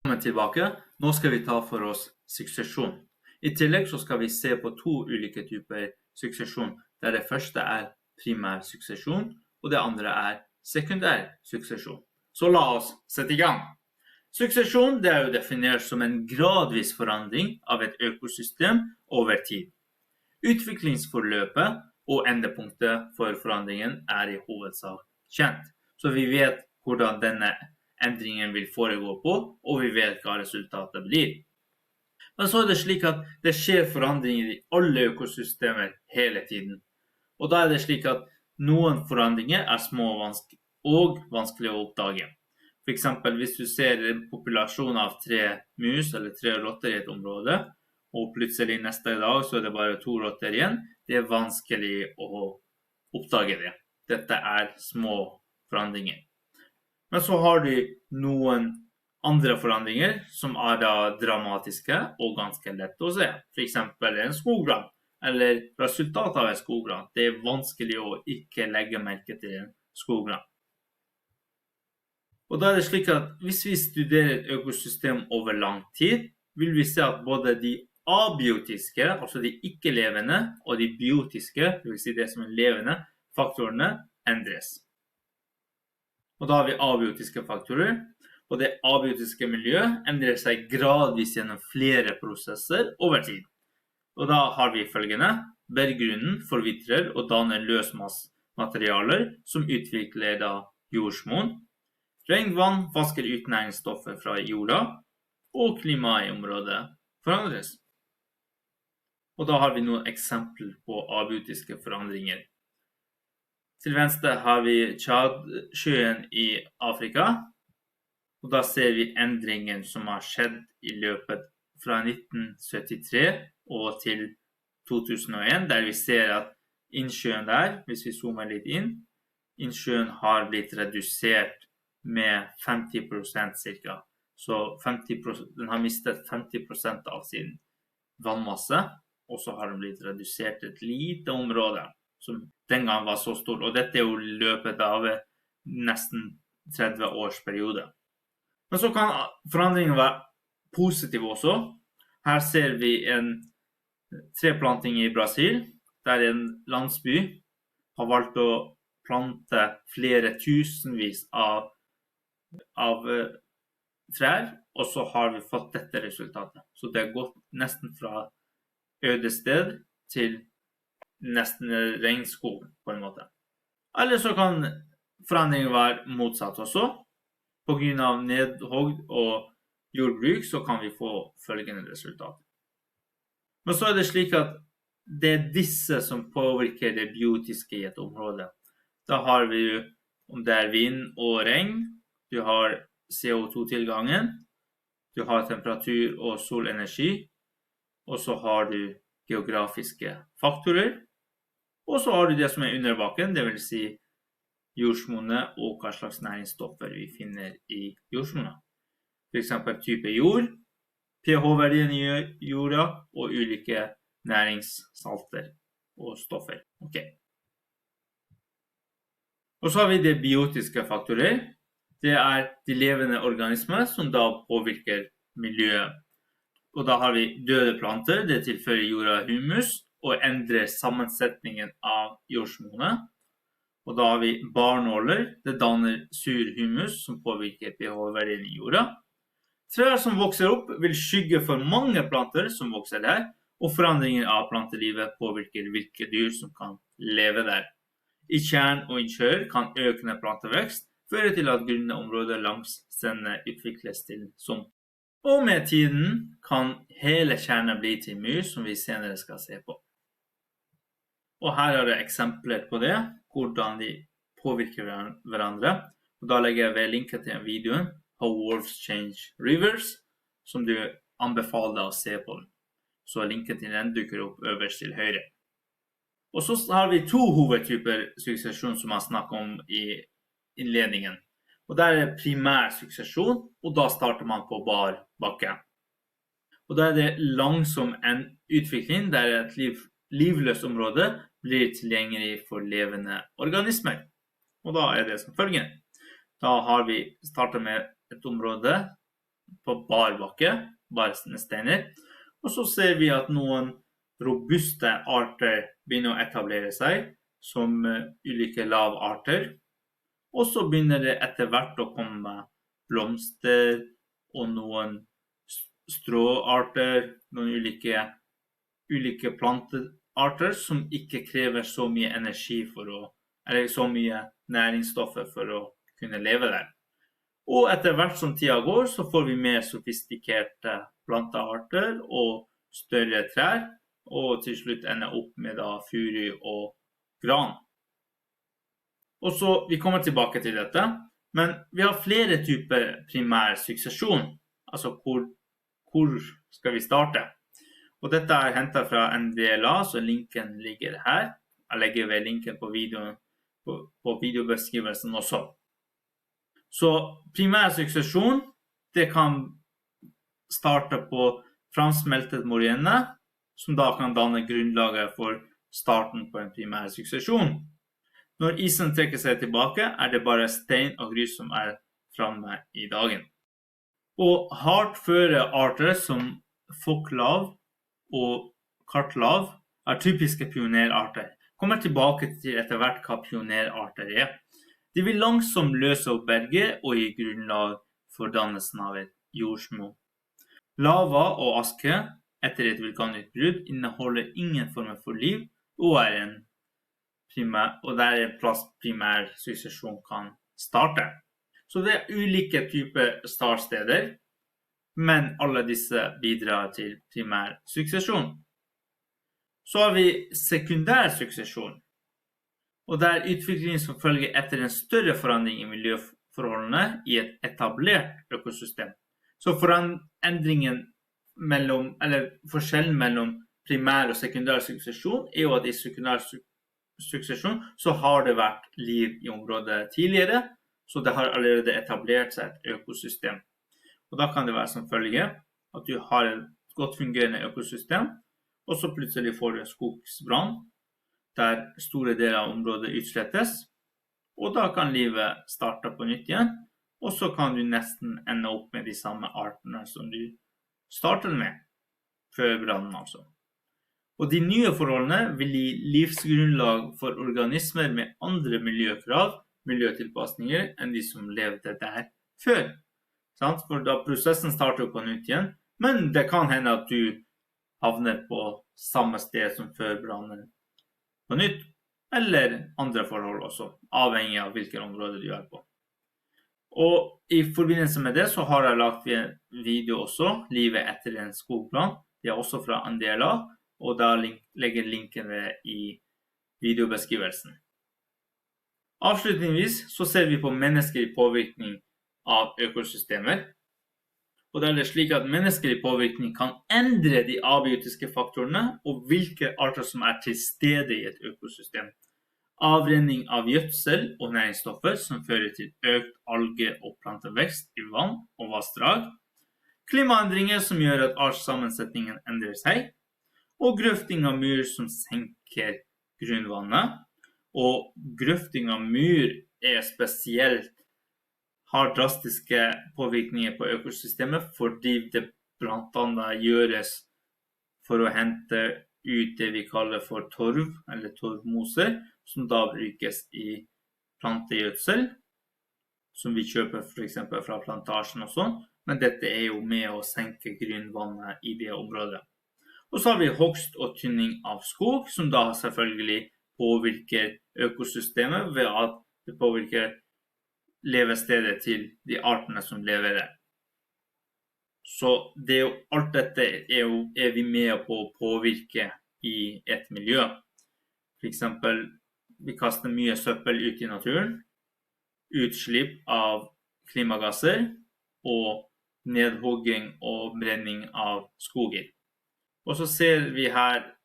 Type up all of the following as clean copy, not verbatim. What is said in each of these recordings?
Velkommen tilbake. Nå skal vi ta for oss suksesjon. I tillegg så skal vi se på to ulike typer suksesjon, der det første er primær suksesjon, og det andre er sekundær suksesjon. Så la oss sette i gang. Suksesjon det er jo definert som en gradvis forandring av et økosystem over tid. Utviklingsforløpet og endepunktet for forandringen er i hovedsak kjent, så vi vet hvordan denne endringen vil foregå på, og vi vet hva resultatet blir. Men så er det slik at det skjer forandringer i alle økosystemer hele tiden. Og da er det slik at noen forandringer er små og vanskelig å oppdage. For eksempel hvis du ser en populasjon av 3 mus eller 3 rotter i et område, og plutselig neste dag så er det bare 2 rotter igjen, det er vanskelig å oppdage det. Dette er små forandringer. Men så har du noen andre forandringer som er da dramatiske og ganske lett å se. For eksempel en skogbrann, eller resultatet av en skogbrann. Det er vanskelig å ikke legge merke til en skogbrann. Og da er det slik at hvis vi studerer et økosystem over lang tid, vil vi se at både de abiotiske, altså de ikke-levende, og de biotiske, det vil si det som er levende, faktorene endres. Og da har vi abiotiske faktorer, og det abiotiske miljøet endrer seg gradvis gjennom flere prosesser over tid. Og da har vi følgende: berggrunnen forvitrer og danner løsmaterialer som utvikler da jordsmonn. Regnvann vasker ut næringsstoffer fra jorda, og klimaet i området forandres. Og da har vi noen eksempler på abiotiske forandringer. Til venstre har vi Tsjadsjøen i Afrika, og da ser vi endringen som har skjedd i løpet fra 1973 og til 2001, der vi ser at innsjøen der, hvis vi zoomer litt inn, innsjøen har blitt redusert med 50% cirka. Så den har mistet 50% av sin vannmasse, og så har den blitt redusert til et lite område, som den gang var så stort, og dette er jo løpet av nesten 30 års periode. Men så kan forandringen være positiv også. Her ser vi en treplanting i Brasil, der en landsby har valgt å plante flere tusenvis av trær, og så har vi fått dette resultatet. Så det har gått nesten fra øde sted til nesten regnskog på en måte. Eller så kan forandringen være motsatt også. På grunn av nedhogg og jordbruk så kan vi få følgende resultat. Men så er det slik at det er disse som påvirker det biotiske i et område. Da har vi jo, om det er vind og regn, du har CO2-tilgangen, du har temperatur og solenergi, og så har du geografiske faktorer, og så har du det som er under bakken, det vil si jordsmonnet og hva slags næringsstoffer vi finner i jordsmonnet. For eksempel type jord, pH-verdien i jorda og ulike næringssalter og stoffer. Okay. Og så har vi de biotiske faktorer. Det er de levende organismer som da påvirker miljøet. Og da har vi døde planter, det tilfører jorda humus og endrer sammensetningen av jordsmonnet. Og da har vi barnåler, det danner sur humus som påvirker pH-verdien i jorda. Trær som vokser opp vil skygge for mange planter som vokser der, og forandringer av plantelivet påvirker hvilke dyr som kan leve der. I tjern og innsjøer kan økende plantevekst føre til at grunne områder langs strendene utvikles til sump. Og med tiden kan hele tjernet bli til myr, som vi senere skal se på. Og her er det eksempler på det, hvordan de påvirker hverandre. Og da legger jeg ved linket til videoen, How Wolves Change Rivers, som du anbefaler deg å se på. Så linket til den dukker opp øverst til høyre. Og så har vi 2 hovedtyper suksesjon som man snakker om i innledningen. Og der er primær suksesjon, og da starter man på bar bakke. Og da er det langsom en utvikling der et livløst område blir tilgjengelig for levende organismer. Og da er det som følger. Da har vi startet med et område på bar bakke, bare steiner. Og så ser vi at noen robuste arter begynner å etablere seg, som ulike lavarter. Og så begynner det etter hvert å komme blomster og noen stråarter, noen ulike plantearter som ikke krever så mye energi eller så mye næringsstoffer for å kunne leve der. Og etter hvert som tida går, så får vi mer sofistikerte plantearter og større trær, og til slutt ender opp med furu og gran. Og så, vi kommer tilbake til dette, men vi har flere typer primær suksesjon. Altså, hvor skal vi starte? Og dette er hentet fra NDLA, så linken ligger her. Jeg legger ved linken på videobeskrivelsen også. Så primær suksesjon, det kan starte på framsmeltet moryenne, som da kan danne grunnlaget for starten på en primær suksesjon. Når isen trekker seg tilbake, er det bare stein og grus som er framme i dagen. Og hardføre arter som fokklav og kartlav er typiske pionerarter. Kommer tilbake til etter hvert hva pionerarter er. De vil langsomt løse opp berget og gi grunnlag for dannelsen av et jordsmonn. Lava og aske etter et vulkanutbrudd inneholder ingen form for liv og der er plass primær suksesjon kan starte. Så det er ulike typer startsteder, men alle disse bidrar til primær suksesjon. Så har vi sekundær suksesjon, og det er utviklingen som følger etter en større forandring i miljøforholdene i et etablert økosystem. Så forskjellen mellom primær og sekundær suksesjon er jo at i sekundær suksesjon så har det vært liv i området tidligere, så det har allerede etablert seg et økosystem. Og da kan det være som følge at du har et godt fungerende økosystem, og så plutselig får du en skogsbrann, der store deler av området utslettes, og da kan livet starte på nytt igjen, og så kan du nesten ende opp med de samme artene som du startet med, før brannen altså. Og de nye forholdene vil gi livsgrunnlag for organismer med andre miljøtilpasninger enn de som levde der før. For da prosessen starter på nytt igjen, men det kan hende at du havner på samme sted som før brannen på nytt, eller andre forhold også, avhengig av hvilket område du er på. Og i forbindelse med det så har jeg lagt en video også, livet etter en skogbrann. Det er også fra NDLA, og da legger linken i videobeskrivelsen. Avslutningsvis så ser vi på menneskelig påvirkning av økosystemer. Og det er det slik at menneskelig påvirkning kan endre de abiotiske faktorene og hvilke arter som er til stede i et økosystem. Avrenning av gjødsel og næringsstoffer som fører til økt alge- og plantevekst i vann og vassdrag. Klimaendringer som gjør at artssammensetningen endrer seg. Og grøfting av myr som senker grunnvannet. Og grøfting av myr er spesielt har drastiske påvirkninger på økosystemet fordi det blant annet gjøres for å hente ut det vi kaller for torv, eller torvmoser, som da brukes i plantegjødsel, som vi kjøper for eksempel fra plantasjen og sånn, men dette er jo med å senke grunnvannet i det området. Og så har vi hogst og tynning av skog, som da selvfølgelig påvirker økosystemet ved at det påvirker levestedet til de artene som lever der. Så alt dette er vi med på å påvirke i et miljø. For eksempel, vi kaster mye søppel ut i naturen, utslipp av klimagasser og nedhogging og brenning av skoger. Og så ser vi her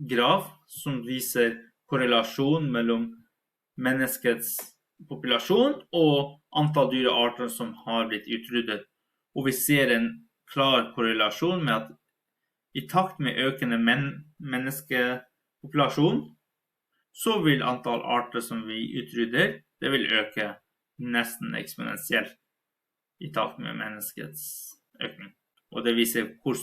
graf som viser korrelasjon mellom menneskets populasjon og antall dyrearter som har blitt utryddet. Og vi ser en klar korrelasjon med at i takt med økende menneskepopulasjon, så vil antall arter som vi utrydder, det vil øke nesten eksponentielt i takt med menneskets økning. Og det viser hvor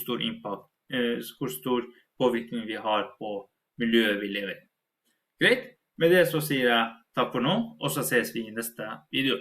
stor påvirkning vi har på miljøet vi lever i. Greit, med det så sier jeg takk for nå, og så ses vi i neste video.